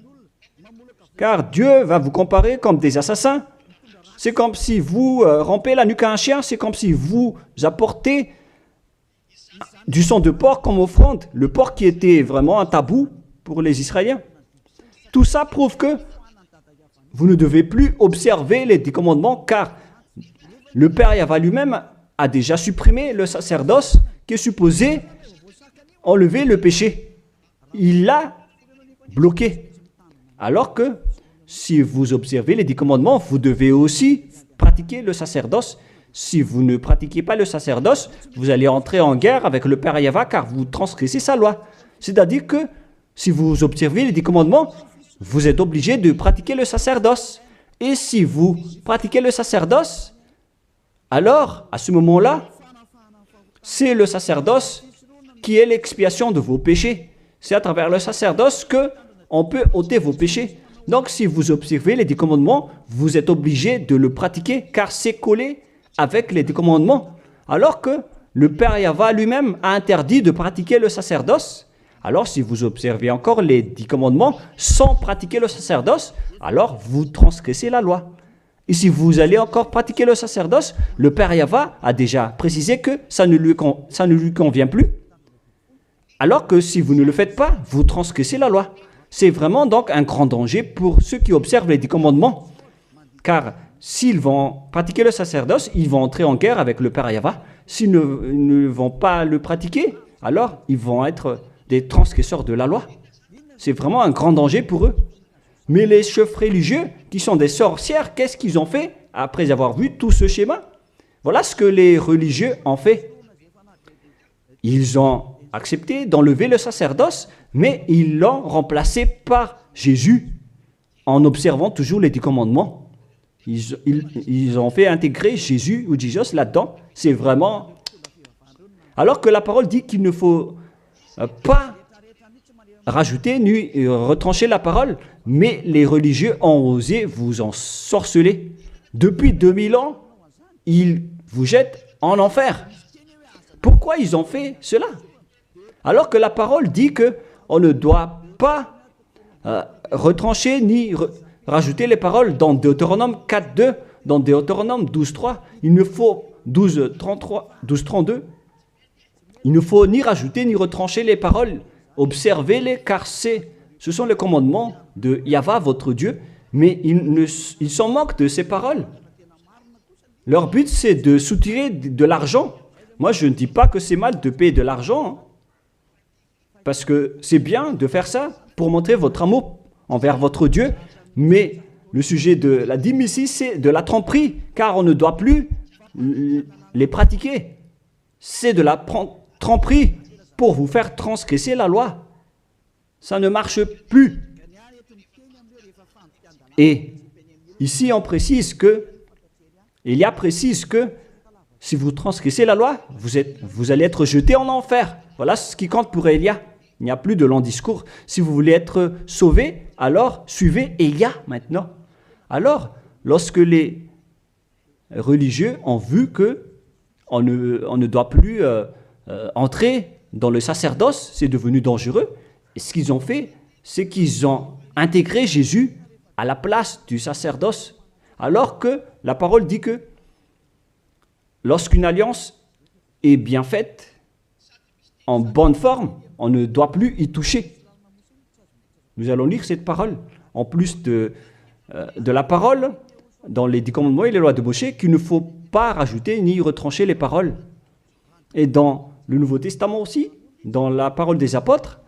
Speaker 1: Car Dieu va vous comparer comme des assassins. C'est comme si vous rompez la nuque à un chien, c'est comme si vous apportez du sang de porc comme offrande. Le porc qui était vraiment un tabou pour les Israéliens. Tout ça prouve que vous ne devez plus observer les 10 commandements, car le Père Yahva lui-même a déjà supprimé le sacerdoce qui est supposé enlever le péché. Il l'a bloqué. Alors que si vous observez les 10 commandements, vous devez aussi pratiquer pratiquer le sacerdoce. Si vous ne pratiquez pas le sacerdoce, vous allez entrer en guerre avec le Père Yahva car vous transgressez sa loi. C'est-à-dire que si vous observez les 10 commandements, vous êtes obligé de pratiquer le sacerdoce. Et si vous pratiquez le sacerdoce, alors à ce moment-là, c'est le sacerdoce qui est l'expiation de vos péchés. C'est à travers le sacerdoce qu'on peut ôter vos péchés. Donc si vous observez les 10 commandements, vous êtes obligé de le pratiquer car c'est collé avec les 10 commandements. Alors que le Père Yahva lui-même a interdit de pratiquer le sacerdoce. Alors si vous observez encore les 10 commandements sans pratiquer le sacerdoce, alors vous transgressez la loi. Et si vous allez encore pratiquer le sacerdoce, le Père Yahva a déjà précisé que ça ne lui convient plus. Alors que si vous ne le faites pas, vous transgressez la loi. C'est vraiment donc un grand danger pour ceux qui observent les 10 commandements. Car s'ils vont pratiquer le sacerdoce, ils vont entrer en guerre avec le Père Yahva. S'ils ne vont pas le pratiquer, alors ils vont être des transgresseurs de la loi. C'est vraiment un grand danger pour eux. Mais les chefs religieux, qui sont des sorcières, qu'est-ce qu'ils ont fait après avoir vu tout ce schéma? Voilà ce que les religieux ont fait. Ils ont accepté d'enlever le sacerdoce, mais ils l'ont remplacé par Jésus en observant toujours les 10 commandements. Ils ont fait intégrer Jésus ou Jesus là-dedans. C'est vraiment... Alors que la parole dit qu'il ne faut pas rajouter ni retrancher la parole, mais les religieux ont osé vous ensorceler. Depuis 2000 ans, ils vous jettent en enfer. Pourquoi ils ont fait cela? Alors que la parole dit qu'on ne doit pas retrancher ni rajouter les paroles dans Deutéronome 4.2, dans Deutéronome 12.3, il ne faut 12.32, il ne faut ni rajouter ni retrancher les paroles. Observez-les car ce sont les commandements de Yahva, votre Dieu, mais ils s'en moquent de ces paroles. Leur but, c'est de soutirer de l'argent. Moi, je ne dis pas que c'est mal de payer de l'argent, hein, parce que c'est bien de faire ça pour montrer votre amour envers votre Dieu, mais le sujet de la dîme ici, c'est de la tromperie, car on ne doit plus les pratiquer. C'est de la tromperie pour vous faire transgresser la loi. Ça ne marche plus. Et ici, on précise que, si vous transgressez la loi, vous allez être jeté en enfer. Voilà ce qui compte pour Élia. Il n'y a plus de long discours. Si vous voulez être sauvé, alors suivez Élia maintenant. Alors, lorsque les religieux ont vu qu'on ne doit plus entrer dans le sacerdoce, c'est devenu dangereux. Et ce qu'ils ont fait, c'est qu'ils ont intégré Jésus à la place du sacerdoce. Alors que la parole dit que lorsqu'une alliance est bien faite, en bonne forme, on ne doit plus y toucher. Nous allons lire cette parole. En plus de la parole, dans les 10 commandements et les lois de Moïse, qu'il ne faut pas rajouter ni retrancher les paroles. Et dans le Nouveau Testament aussi, dans la parole des apôtres,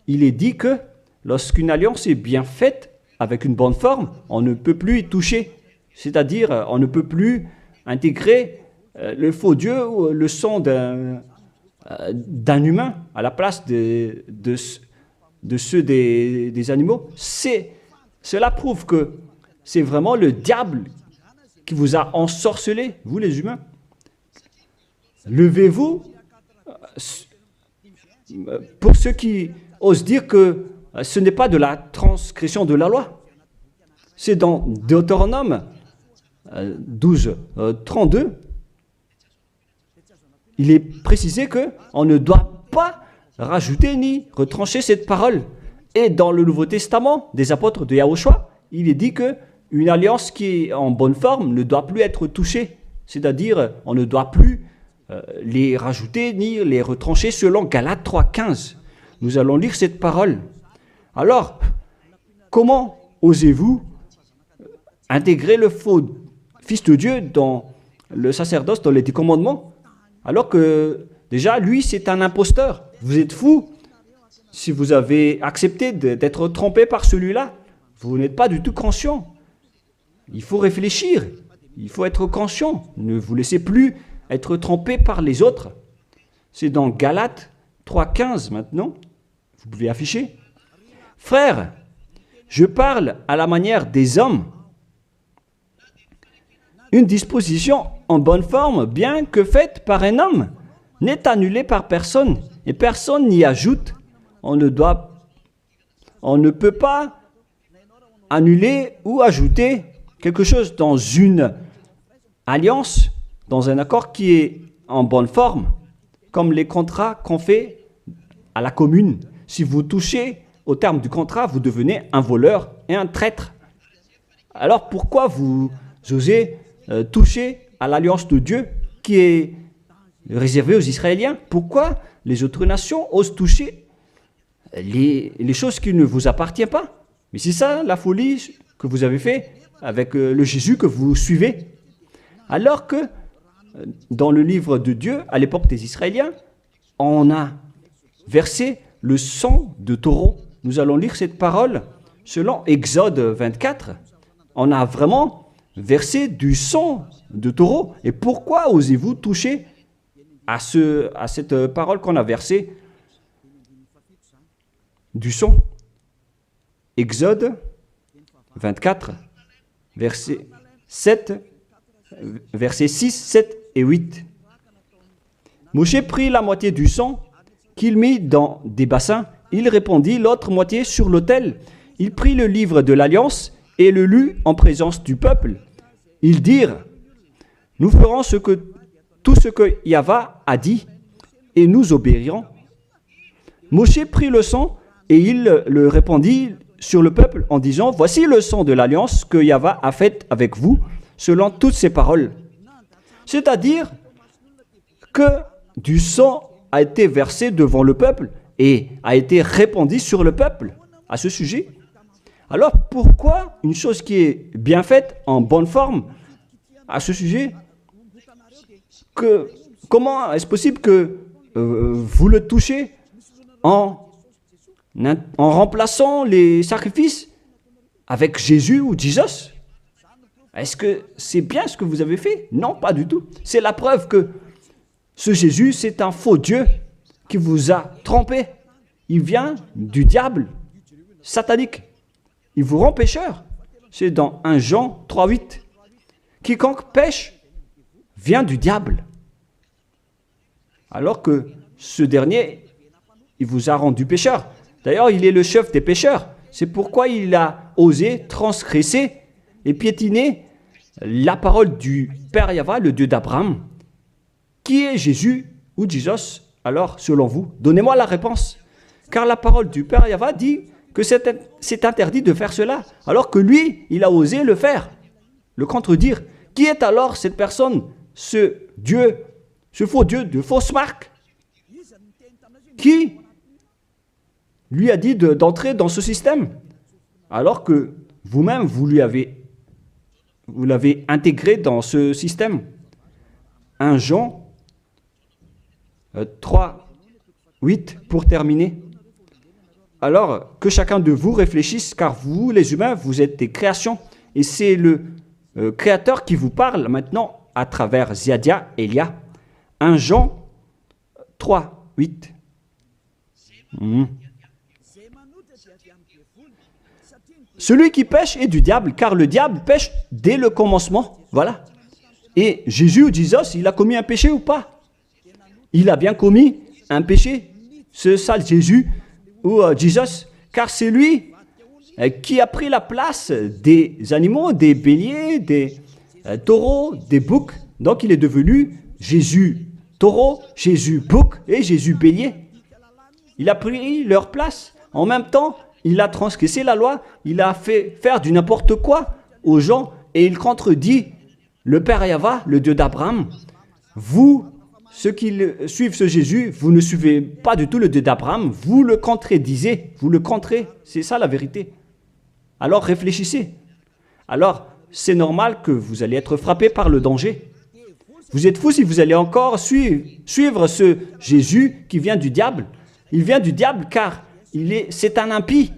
Speaker 1: il est dit que lorsqu'une alliance est bien faite, avec une bonne forme, on ne peut plus y toucher. C'est-à-dire, on ne peut plus intégrer le faux Dieu ou le sang d'un humain à la place de ceux des animaux. Cela prouve que c'est vraiment le diable qui vous a ensorcelé, vous les humains. Levez-vous. Pour ceux qui osent dire que ce n'est pas de la transgression de la loi. C'est dans Deutéronome 12.32. Il est précisé qu'on ne doit pas rajouter ni retrancher cette parole. Et dans le Nouveau Testament des apôtres de Yahushua, il est dit qu'une alliance qui est en bonne forme ne doit plus être touchée. C'est-à-dire, on ne doit plus les rajouter ni les retrancher selon Galates 3.15. Nous allons lire cette parole. Alors, comment osez-vous intégrer le faux Fils de Dieu dans le sacerdoce, dans les 10 commandements, alors que déjà, lui, c'est un imposteur. Vous êtes fou. Si vous avez accepté d'être trompé par celui-là, vous n'êtes pas du tout conscient. Il faut réfléchir. il faut être conscient. Ne vous laissez plus être trompé par les autres. C'est dans Galates 3,15 maintenant. Vous pouvez afficher. Frères, je parle à la manière des hommes. Une disposition en bonne forme, bien que faite par un homme, n'est annulée par personne et personne n'y ajoute. On ne peut pas annuler ou ajouter quelque chose dans une alliance, dans un accord qui est en bonne forme, comme les contrats qu'on fait à la commune. Si vous touchez au terme du contrat, vous devenez un voleur et un traître. Alors pourquoi vous osez toucher à l'alliance de Dieu qui est réservée aux Israéliens? Pourquoi les autres nations osent toucher les choses qui ne vous appartiennent pas? Mais c'est ça la folie que vous avez fait avec le Jésus que vous suivez. Alors que dans le livre de Dieu, à l'époque des Israéliens, on a versé le sang de taureau. Nous allons lire cette parole selon Exode 24. On a vraiment versé du sang de taureau. Et pourquoi osez-vous toucher à cette parole qu'on a versée du sang? Exode 24, versets 6, 7 et 8. Moïse prit la moitié du sang qu'il mit dans des bassins. Il répandit l'autre moitié sur l'autel. Il prit le livre de l'Alliance et le lut en présence du peuple. Ils dirent, nous ferons tout ce que Yahvé a dit et nous obéirons. Moïse prit le sang et il le répandit sur le peuple en disant, voici le sang de l'Alliance que Yahvé a faite avec vous selon toutes ses paroles. C'est-à-dire que du sang a été versé devant le peuple et a été répandu sur le peuple à ce sujet. Alors pourquoi une chose qui est bien faite, en bonne forme, à ce sujet, comment est-ce possible que vous le touchez en remplaçant les sacrifices avec Jésus ou Jesus? Est-ce que c'est bien ce que vous avez fait? Non, pas du tout. C'est la preuve que ce Jésus, c'est un faux Dieu qui vous a trompé. Il vient du diable satanique. Il vous rend pécheur. C'est dans 1 Jean 3,8. Quiconque pêche vient du diable. Alors que ce dernier, il vous a rendu pécheur. D'ailleurs, il est le chef des pécheurs. C'est pourquoi il a osé transgresser et piétiner la parole du Père Yahvé, le Dieu d'Abraham. Qui est Jésus ou Jesus? Alors, selon vous, donnez-moi la réponse. Car la parole du Père Yahvé dit que c'est interdit de faire cela, alors que lui, il a osé le faire, le contredire. Qui est alors cette personne, ce Dieu, ce faux Dieu de fausse marque, qui lui a dit d'entrer dans ce système, alors que vous-même, vous l'avez intégré dans ce système. 1 Jean 3, 8, pour terminer. Alors, que chacun de vous réfléchisse, car vous, les humains, vous êtes des créations, et c'est le Créateur qui vous parle maintenant à travers Ziadia Elia. 1 Jean 3, 8. Celui qui pêche est du diable, car le diable pêche dès le commencement. Voilà. Et Jésus ou Jesus, il a commis un péché ou pas? Il a bien commis un péché, ce sale Jésus ou Jesus, car c'est lui qui a pris la place des animaux, des béliers, des taureaux, des boucs. Donc il est devenu Jésus taureau, Jésus bouc et Jésus bélier. Il a pris leur place. En même temps, il a transgressé la loi, il a fait faire du n'importe quoi aux gens et il contredit le Père Yahvé, le Dieu d'Abraham. Vous, ceux qui suivent ce Jésus, vous ne suivez pas du tout le Dieu d'Abraham, vous le contredisez, vous le contrez, c'est ça la vérité. Alors réfléchissez. Alors, c'est normal que vous allez être frappé par le danger. Vous êtes fous si vous allez encore suivre ce Jésus qui vient du diable. Il vient du diable car c'est un impie.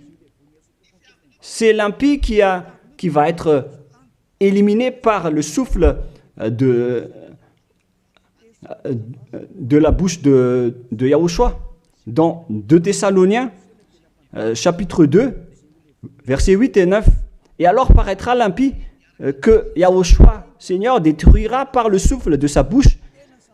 Speaker 1: C'est l'impie qui va être éliminé par le souffle de la bouche de Yahushua. Dans 2 Thessaloniens, chapitre 2, versets 8 et 9. Et alors paraîtra l'impie que Yahushua, Seigneur, détruira par le souffle de sa bouche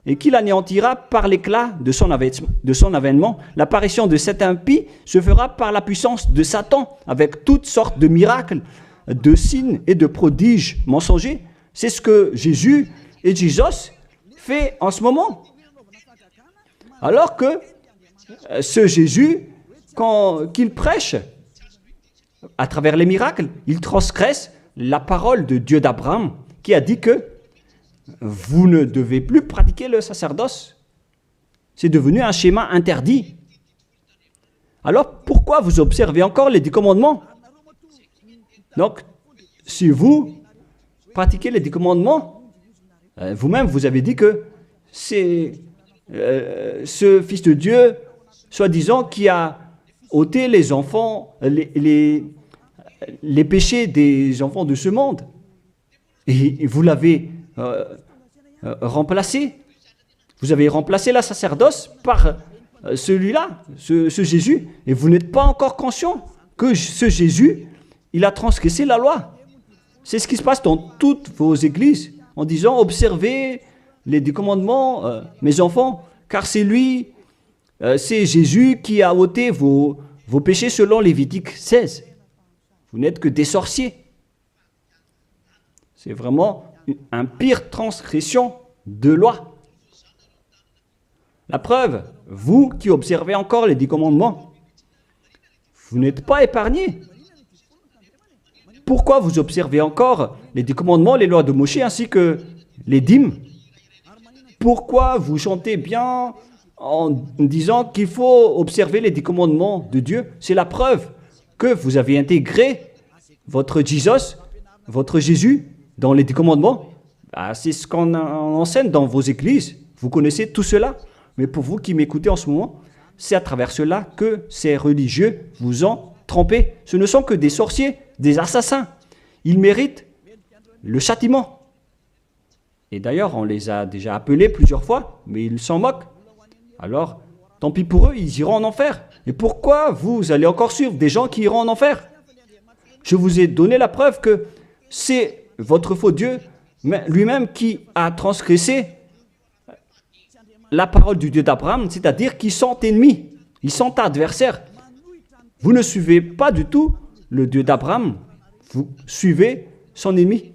Speaker 1: et qu'il anéantira par l'éclat de son avènement. L'apparition de cet impie se fera par la puissance de Satan, avec toutes sortes de miracles, de signes et de prodiges mensongers. C'est ce que Jésus et Jesus fait en ce moment. Alors que ce Jésus, qu'il prêche à travers les miracles, il transgresse la parole de Dieu d'Abraham, qui a dit que vous ne devez plus pratiquer le sacerdoce. C'est devenu un schéma interdit. Alors, pourquoi vous observez encore les 10 commandements? Donc, si vous pratiquez les 10 commandements, vous-même, vous avez dit que c'est ce Fils de Dieu, soi-disant, qui a ôté les enfants, les péchés des enfants de ce monde. Et vous l'avez remplacé. Vous avez remplacé la sacerdoce par celui-là, ce Jésus. Et vous n'êtes pas encore conscient que ce Jésus, il a transgressé la loi. C'est ce qui se passe dans toutes vos églises, en disant, observez les 10 commandements, mes enfants, car c'est lui, c'est Jésus qui a ôté vos péchés selon Lévitique 16. Vous n'êtes que des sorciers. C'est vraiment une pire transgression de loi. La preuve, vous qui observez encore les 10 commandements, vous n'êtes pas épargnés. Pourquoi vous observez encore les 10 commandements, les lois de Moïse ainsi que les dîmes? Pourquoi vous chantez bien en disant qu'il faut observer les 10 commandements de Dieu? C'est la preuve que vous avez intégré votre Jesus, votre Jésus, dans les 10 commandements. C'est ce qu'on enseigne dans vos églises. Vous connaissez tout cela. Mais pour vous qui m'écoutez en ce moment, c'est à travers cela que ces religieux vous ont trompé. Ce ne sont que des sorciers, des assassins. Ils méritent le châtiment. Et d'ailleurs, on les a déjà appelés plusieurs fois, mais ils s'en moquent. Alors, tant pis pour eux, ils iront en enfer. Et pourquoi vous allez encore suivre des gens qui iront en enfer? Je vous ai donné la preuve que c'est votre faux Dieu lui-même qui a transgressé la parole du Dieu d'Abraham, c'est-à-dire qu'ils sont ennemis, ils sont adversaires. Vous ne suivez pas du tout le Dieu d'Abraham, vous suivez son ennemi,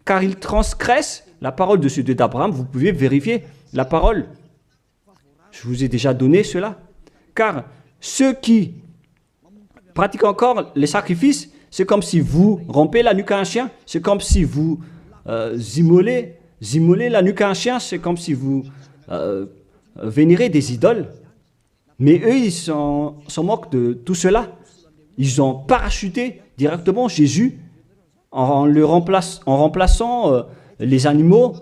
Speaker 1: car il transgresse la parole de ce Dieu d'Abraham. Vous pouvez vérifier la parole. Je vous ai déjà donné cela. Car ceux qui pratiquent encore les sacrifices, c'est comme si vous rompez la nuque à un chien, c'est comme si vous immolez la nuque à un chien, c'est comme si vous vénérez des idoles. Mais eux, ils s'en moquent de tout cela. Ils ont parachuté directement Jésus en remplaçant les animaux,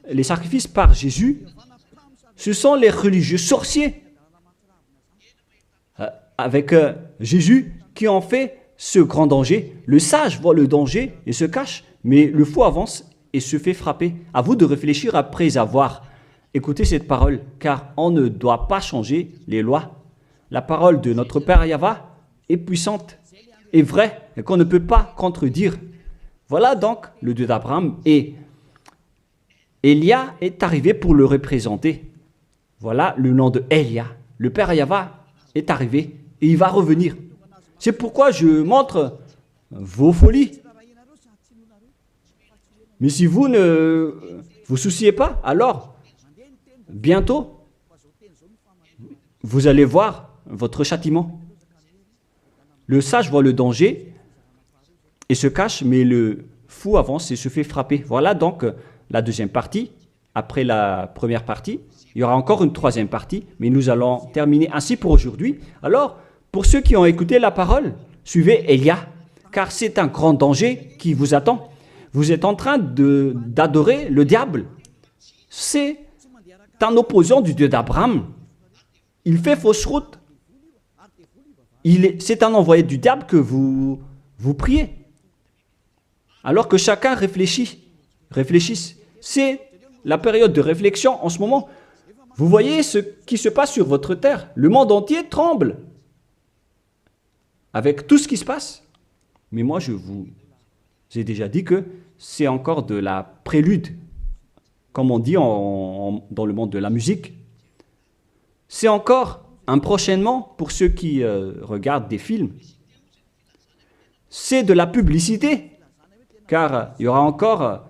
Speaker 1: les sacrifices par Jésus. Ce sont les religieux sorciers avec Jésus qui ont fait ce grand danger. Le sage voit le danger et se cache, mais le fou avance et se fait frapper. À vous de réfléchir après avoir écouté cette parole, car on ne doit pas changer les lois. La parole de notre Père Yahva est puissante et vraie et qu'on ne peut pas contredire. Voilà donc le Dieu d'Abraham, et Élia est arrivé pour le représenter. Voilà le nom de Élia. Le Père Yahva est arrivé et il va revenir. C'est pourquoi je montre vos folies. Mais si vous ne vous souciez pas, alors bientôt vous allez voir votre châtiment. Le sage voit le danger et se cache, mais le fou avance et se fait frapper. Voilà donc la deuxième partie. Après la première partie, il y aura encore une troisième partie, mais nous allons terminer ainsi pour aujourd'hui. Alors, pour ceux qui ont écouté la parole, suivez Élia, car c'est un grand danger qui vous attend. Vous êtes en train d'adorer le diable. C'est un opposant du Dieu d'Abraham. Il fait fausse route. C'est un envoyé du diable que vous priez. Alors que chacun réfléchisse. C'est la période de réflexion en ce moment. Vous voyez ce qui se passe sur votre terre. Le monde entier tremble avec tout ce qui se passe. Mais moi, je vous ai déjà dit que c'est encore de la prélude, comme on dit dans le monde de la musique. C'est encore un prochainement pour ceux qui regardent des films. C'est de la publicité, car il y aura encore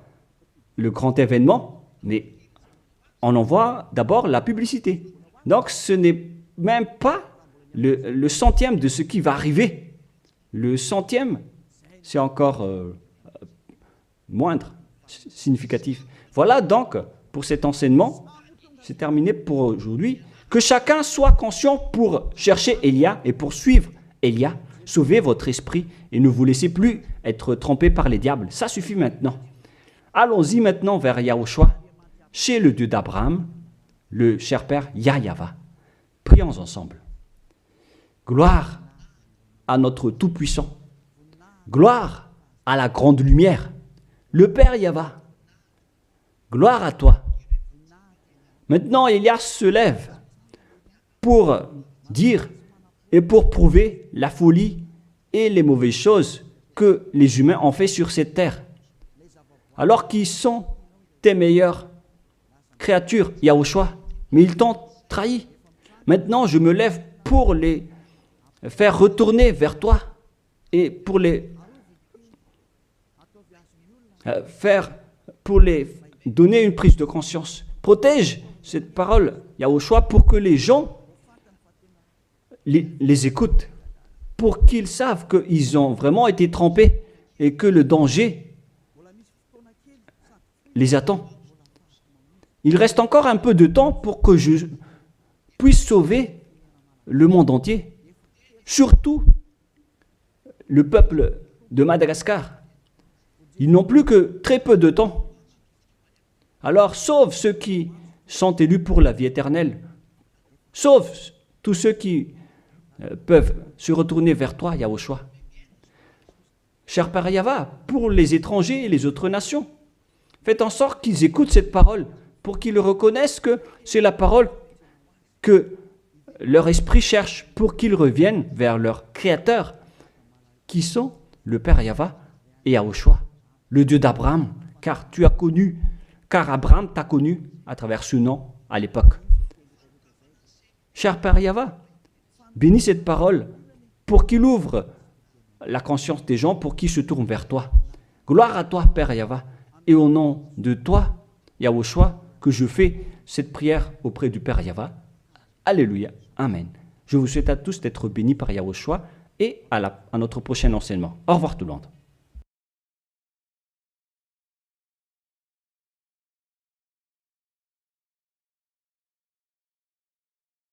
Speaker 1: le grand événement, mais on en voit d'abord la publicité. Donc ce n'est même pas le centième de ce qui va arriver. Le centième, c'est encore moindre, significatif. Voilà donc pour cet enseignement, c'est terminé pour aujourd'hui. Que chacun soit conscient pour chercher Élia et pour suivre Élia. Sauvez votre esprit et ne vous laissez plus être trompé par les diables. Ça suffit maintenant. Allons-y maintenant vers Yahushua, chez le Dieu d'Abraham, le cher Père Yahweh. Prions ensemble. Gloire à notre Tout-Puissant. Gloire à la grande lumière, le Père Yahweh. Gloire à toi. Maintenant, Élia se lève pour dire et pour prouver la folie et les mauvaises choses que les humains ont fait sur cette terre. Alors qu'ils sont tes meilleures créatures, Yahushua, mais ils t'ont trahi. Maintenant, je me lève pour les faire retourner vers toi et pour les donner une prise de conscience. Protège cette parole, Yahushua, pour que les gens les écoutent, pour qu'ils savent qu'ils ont vraiment été trempés et que le danger les attend. Il reste encore un peu de temps pour que je puisse sauver le monde entier, surtout le peuple de Madagascar. Ils n'ont plus que très peu de temps. Alors sauve ceux qui sont élus pour la vie éternelle. Sauve tous ceux qui peuvent se retourner vers toi, Yahushua. Cher Père Yahweh, pour les étrangers et les autres nations, faites en sorte qu'ils écoutent cette parole, pour qu'ils reconnaissent que c'est la parole que leur esprit cherche, pour qu'ils reviennent vers leur Créateur, qui sont le Père Yahweh et Yahushua, le Dieu d'Abraham, car Abraham t'a connu à travers ce nom à l'époque. Cher Père Yahweh, bénis cette parole pour qu'il ouvre la conscience des gens, pour qu'ils se tournent vers toi. Gloire à toi, Père Yahweh, et au nom de toi, Yahushua, que je fais cette prière auprès du Père Yahweh. Alléluia. Amen. Je vous souhaite à tous d'être bénis par Yahushua et à notre prochain enseignement. Au revoir tout le monde.